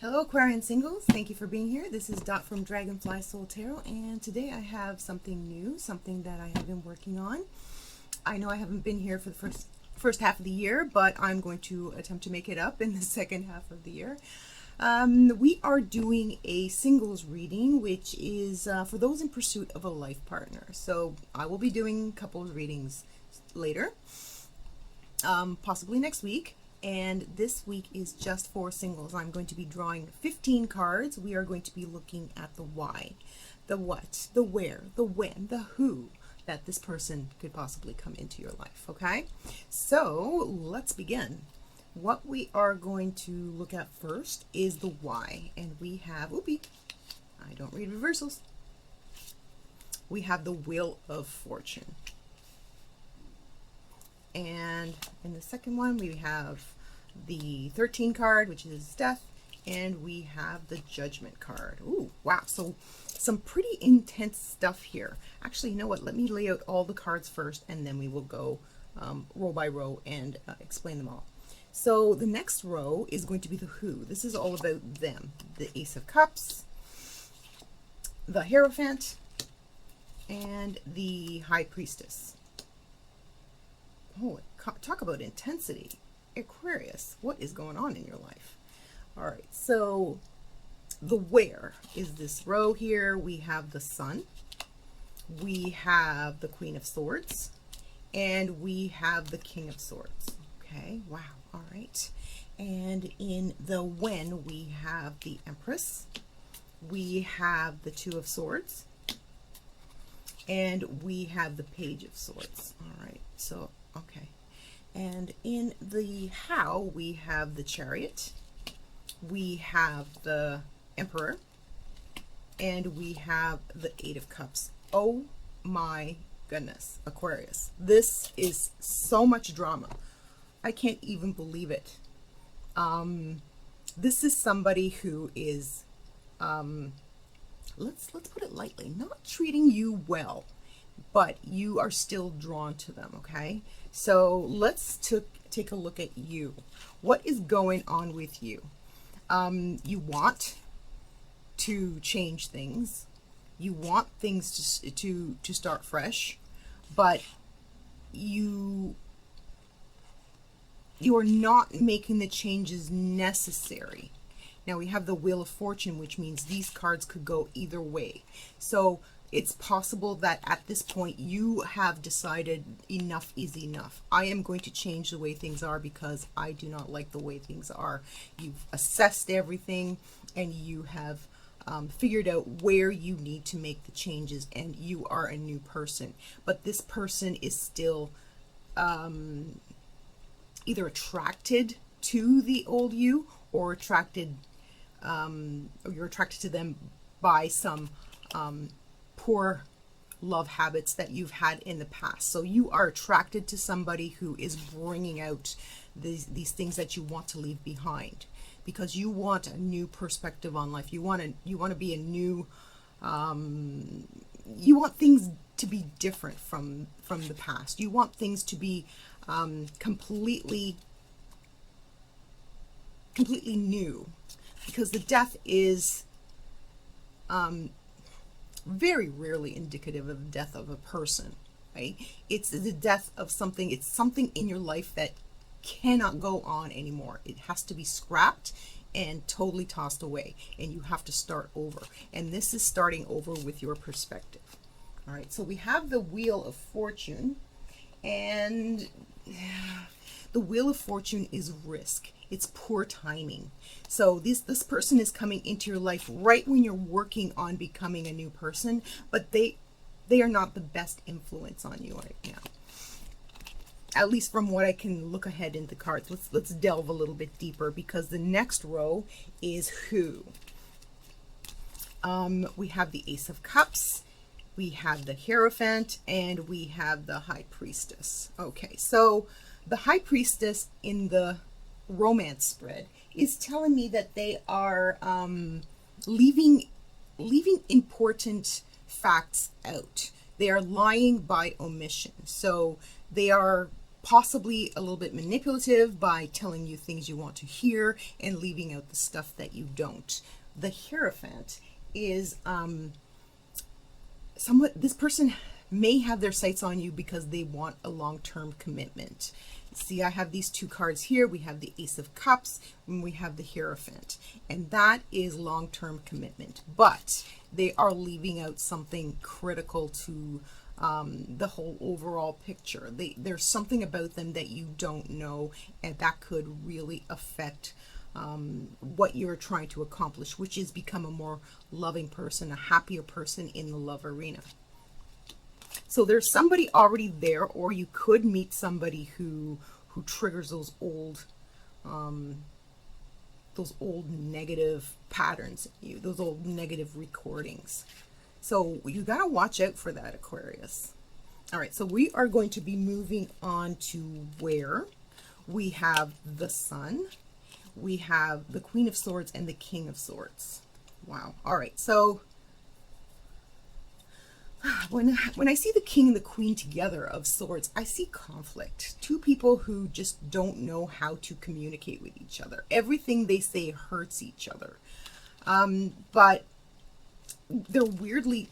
Hello Aquarian singles, thank you for being here. This is Dot from dragonflysoultarot, and today I have something new, something that I have been working on. I know I haven't been here for the first half of the year, but I'm going to attempt to make it up in the second half of the year. We are doing a singles reading, which is for those in pursuit of a life partner. So I will be doing couples readings later, possibly next week. And this week is just for singles. I'm going to be drawing 15 cards. We are going to be looking at the why, the what, the where, the when, the who that this person could possibly come into your life, okay? So let's begin. What we are going to look at first is the why. And we have, oopie, I don't read reversals. We have the Wheel of Fortune. And in the second one, we have the 13 card, which is death, and we have the Judgment card. Ooh, wow. So some pretty intense stuff here. Actually, you know what? Let me lay out all the cards first, and then we will go row by row and explain them all. So the next row is going to be the who. This is all about them. The Ace of Cups, the Hierophant, and the High Priestess. Oh, talk about intensity. Aquarius, what is going on in your life? All right, so the where is this row here. We have the Sun, we have the Queen of Swords, and we have the King of Swords. Okay, wow, all right. And in the when, we have the Empress, we have the Two of Swords, and we have the Page of Swords. All right, so okay. And in the how, we have the Chariot, we have the Emperor, and we have the Eight of Cups. Oh my goodness, Aquarius. This is so much drama. I can't even believe it. This is somebody who is, let's put it lightly, not treating you well, but you are still drawn to them, okay? So let's take a look at you. What is going on with you? You want to change things. You want things to start fresh, but you are not making the changes necessary. Now we have the Wheel of Fortune, which means these cards could go either way. So it's possible that at this point you have decided enough is enough. I am going to change the way things are because I do not like the way things are. You've assessed everything and you have figured out where you need to make the changes, and you are a new person. But this person is still either attracted to the old you or attracted, or you're attracted to them by some poor love habits that you've had in the past. So you are attracted to somebody who is bringing out these things that you want to leave behind, because you want a new perspective on life. You want to be a new, you want things to be different from the past. You want things to be completely new, because the death is very rarely indicative of the death of a person, right? It's the death of something. It's something in your life that cannot go on anymore. It has to be scrapped and totally tossed away, and you have to start over. And this is starting over with your perspective. All right, so we have the Wheel of Fortune, and the Wheel of Fortune is risk. It's poor timing. So this person is coming into your life right when you're working on becoming a new person, but they are not the best influence on you right now. At least from what I can look ahead in the cards. Let's delve a little bit deeper, because the next row is who. We have the Ace of Cups, we have the Hierophant, and we have the High Priestess. Okay, so the High Priestess in the romance spread is telling me that they are leaving important facts out. They are lying by omission. So they are possibly a little bit manipulative by telling you things you want to hear and leaving out the stuff that you don't. The Hierophant is somewhat, this person may have their sights on you because they want a long-term commitment. See, I have these two cards here. We have the Ace of Cups and we have the Hierophant, and that is long-term commitment, but they are leaving out something critical to the whole overall picture. There's something about them that you don't know, and that could really affect what you're trying to accomplish, which is become a more loving person, a happier person in the love arena. So there's somebody already there, or you could meet somebody who triggers those old negative patterns in you, those old negative recordings. So you got to watch out for that, Aquarius. All right, so we are going to be moving on to where we have the Sun, we have the Queen of Swords, and the King of Swords. Wow. All right, so when I see the King and the Queen together of Swords, I see conflict. Two people who just don't know how to communicate with each other. Everything they say hurts each other. But they're weirdly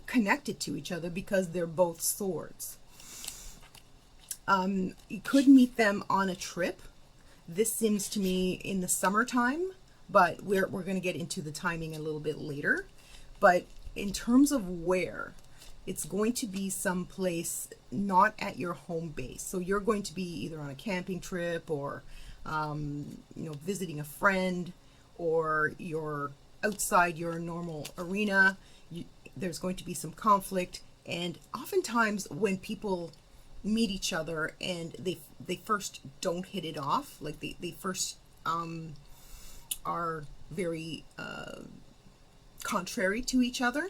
connected to each other because they're both swords. You could meet them on a trip. This seems to me in the summertime, but we're going to get into the timing a little bit later. But in terms of where, it's going to be someplace not at your home base. So you're going to be either on a camping trip, or visiting a friend, or you're outside your normal arena. There's going to be some conflict, and oftentimes when people meet each other and they first don't hit it off, like they first are very contrary to each other,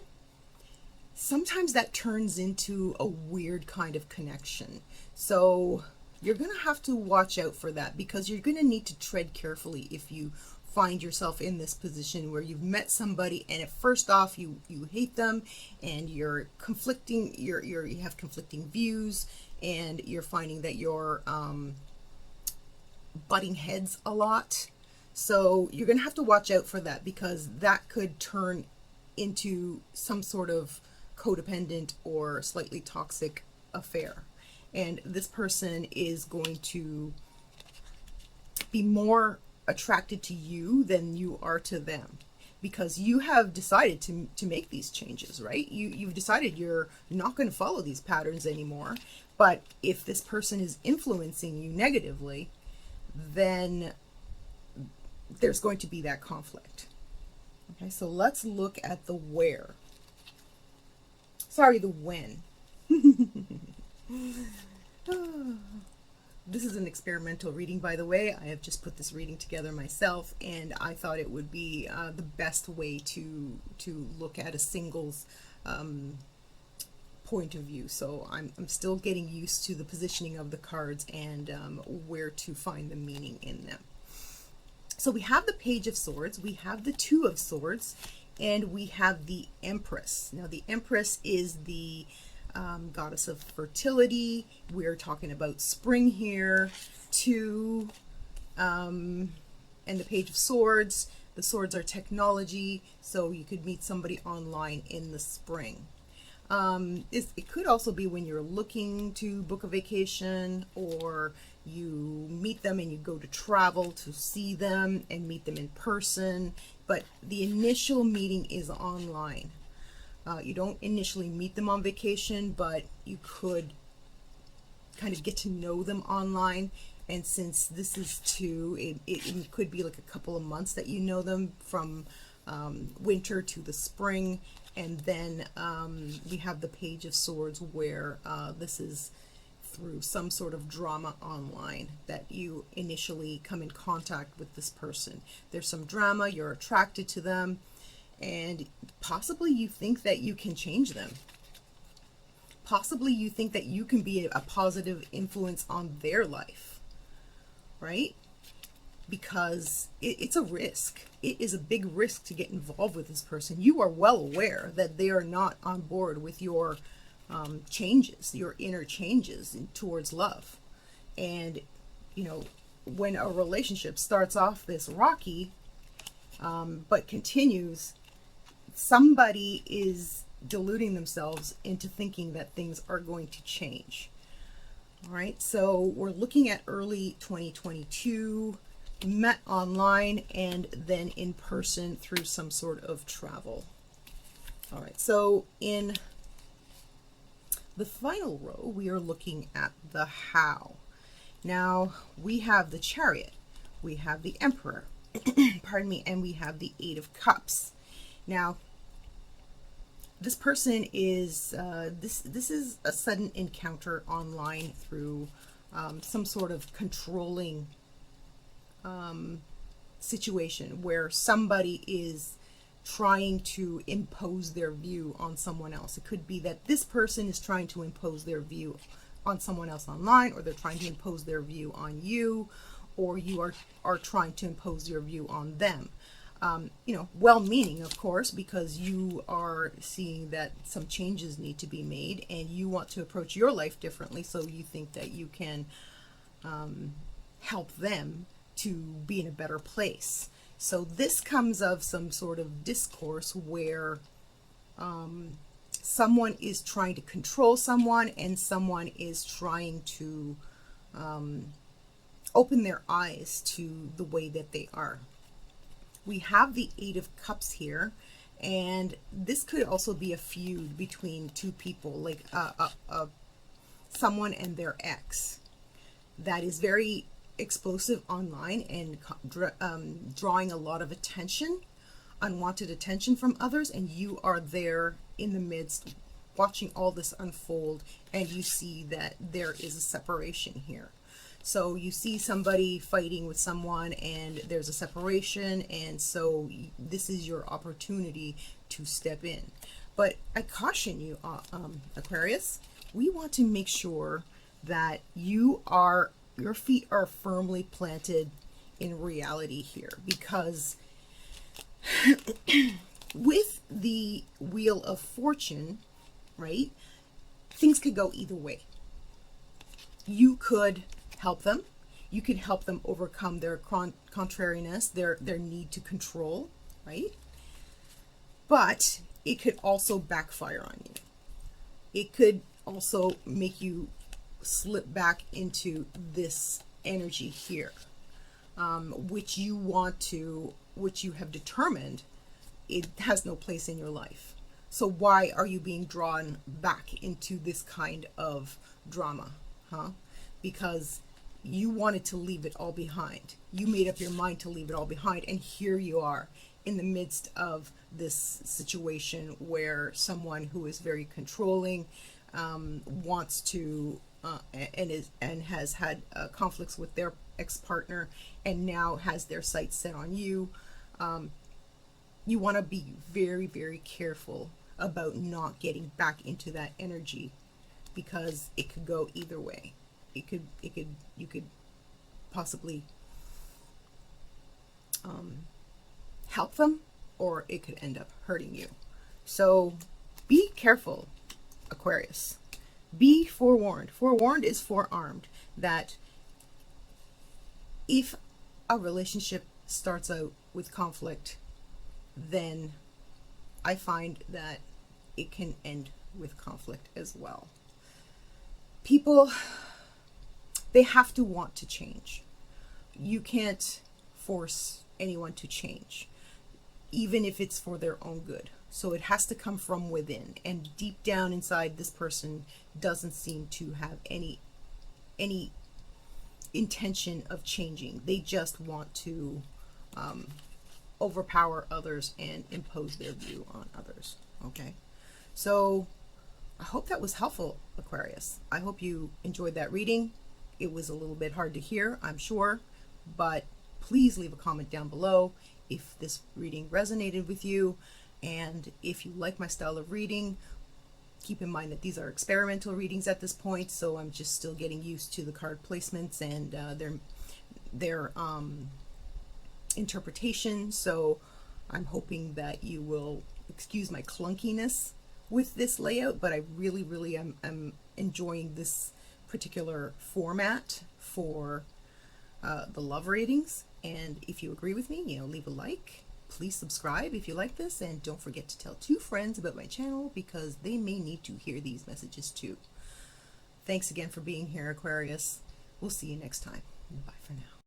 sometimes that turns into a weird kind of connection. So you're going to have to watch out for that, because you're going to need to tread carefully if you find yourself in this position where you've met somebody and at first off you hate them, and you're conflicting, you have conflicting views, and you're finding that you're butting heads a lot. So you're going to have to watch out for that, because that could turn into some sort of codependent or slightly toxic affair. And this person is going to be more attracted to you than you are to them, because you have decided to make these changes, right? You've decided you're not going to follow these patterns anymore. But if this person is influencing you negatively, then there's going to be that conflict. Okay, so let's look at the where. Sorry, the when. This is an experimental reading, by the way. I have just put this reading together myself, and I thought it would be the best way to look at a single's point of view. So I'm still getting used to the positioning of the cards and where to find the meaning in them. So we have the Page of Swords, we have the Two of Swords, and we have the Empress. Now the Empress is the goddess of fertility. We're talking about spring here. Two, and the Page of Swords. The swords are technology, so you could meet somebody online in the spring. It could also be when you're looking to book a vacation, or you meet them and you go to travel to see them and meet them in person, but the initial meeting is online. You don't initially meet them on vacation, but you could kind of get to know them online. And since this is two, it could be like a couple of months that you know them, from winter to the spring. And then we have the Page of Swords, where this is through some sort of drama online that you initially come in contact with this person. There's some drama, you're attracted to them, and possibly you think that you can change them. Possibly you think that you can be a positive influence on their life, right? Because it's a risk. It is a big risk to get involved with this person. You are well aware that they are not on board with your changes, your inner changes towards love. And, you know, when a relationship starts off this rocky, but continues, somebody is deluding themselves into thinking that things are going to change. All right, so we're looking at early 2022, met online and then in person through some sort of travel. All right, so in the final row, we are looking at the how. Now, we have the Chariot, we have the Emperor, pardon me, and we have the Eight of Cups. Now, this person is, this is a sudden encounter online through some sort of controlling situation where somebody is trying to impose their view on someone else. It could be that this person is trying to impose their view on someone else online, or they're trying to impose their view on you, or you are trying to impose your view on them. You know, well-meaning, of course, because you are seeing that some changes need to be made and you want to approach your life differently, so you think that you can help them to be in a better place. So this comes of some sort of discourse where someone is trying to control someone and someone is trying to open their eyes to the way that they are. We have the Eight of Cups here, and this could also be a feud between two people, like someone and their ex, that is very explosive online and drawing a lot of attention, unwanted attention from others, and you are there in the midst watching all this unfold, and you see that there is a separation here. So you see somebody fighting with someone and there's a separation, and so this is your opportunity to step in. But I caution you, Aquarius, we want to make sure that your feet are firmly planted in reality here, because with the Wheel of Fortune, right, things could go either way. You could help them. You could help them overcome their contrariness, their need to control, right? But it could also backfire on you. It could also make you slip back into this energy here, which you have determined it has no place in your life. So why are you being drawn back into this kind of drama, huh? Because you wanted to leave it all behind. You made up your mind to leave it all behind, and here you are in the midst of this situation where someone who is very controlling wants to and has had conflicts with their ex-partner, and now has their sights set on you. You want to be very, very careful about not getting back into that energy, because it could go either way. You could possibly help them, or it could end up hurting you. So be careful, Aquarius. Be forewarned. Forewarned is forearmed, that if a relationship starts out with conflict, then I find that it can end with conflict as well. People, they have to want to change. You can't force anyone to change, even if it's for their own good. So it has to come from within, and deep down inside, this person doesn't seem to have any intention of changing. They just want to overpower others and impose their view on others. Okay, so I hope that was helpful, Aquarius. I hope you enjoyed that reading. It was a little bit hard to hear, I'm sure, but please leave a comment down below if this reading resonated with you. And if you like my style of reading, keep in mind that these are experimental readings at this point, so I'm just still getting used to the card placements and their interpretation. So I'm hoping that you will excuse my clunkiness with this layout, but I really am enjoying this particular format for the love readings. And if you agree with me, leave a like. Please subscribe if you like this, and don't forget to tell 2 friends about my channel because they may need to hear these messages too. Thanks again for being here, Aquarius. We'll see you next time. Bye for now.